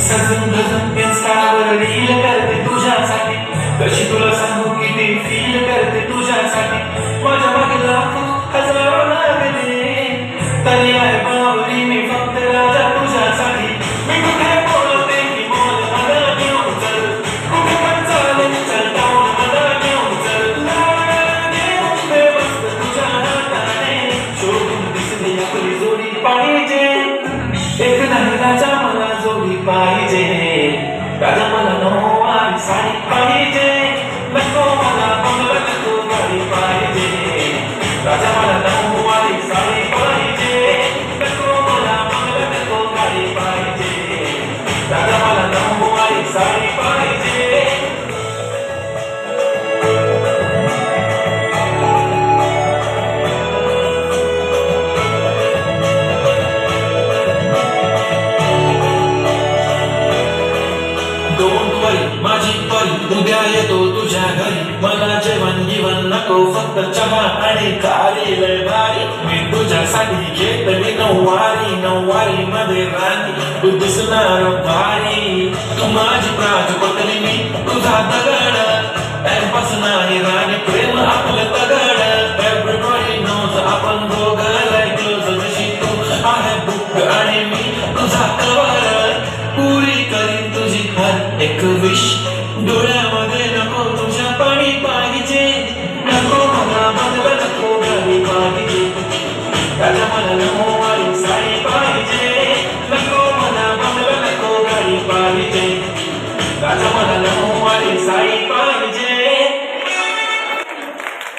सजून धजून इन्स्टावर reel करते तुझ्यासाठी, कशी तुला सांगू किती फील करते तुझ्यासाठी. माझ्या मागे लाखो हजारो लागले तरी आहे बावली मी फक्त राजा तुझ्यासाठी. मी कुठे बोलते की बोल मला घेऊन चल, कुठे पण चालेल चल डाऊन मला घेऊन चल. घेऊन बेबस्त तुझ्या हाताने शोधून दिसली आपली जोडी पाहिजे. एक नाही राजा मला जोडी पाहिजे, राजा मला नऊवारी साडी पाहिजे. नको मला बंगला नको गाडी पाहिजे, राजा मला नऊवारी साडी पाहिजे. नको मला बंगला नको गाडी पाहिजे, राजा मला नऊवारी साडी पाहिजे. माझी परी उद्या येतो तुझ्या घरी, मला जेवण गिवण नको फक्त चहा आणि खारी लय भारी. मी तुझ्यासाठी घेतली नऊवारी, नऊवारी मध्ये राणी तू दिसणार भारी. तू माझी प्राजपत्नी मी तुझा दगड, टाइमपास नाही राणी प्रेम आपलं तगड. एव्हरीबॉडी नोज आपण दोघं लाईक क्लोज, जशी तू आहे बुक आणि मी तुझा कवर. पुरी करीन तुझी हर एक विश, डोळ्यामध्ये नको तुझ्या पाणी पाहिजे. नको मला बंगला नको गाडी पाहिजे, राजा मला नऊवारी साडी पाहिजे. नको मला बंगला नको गाडी पाहिजे, राजा मला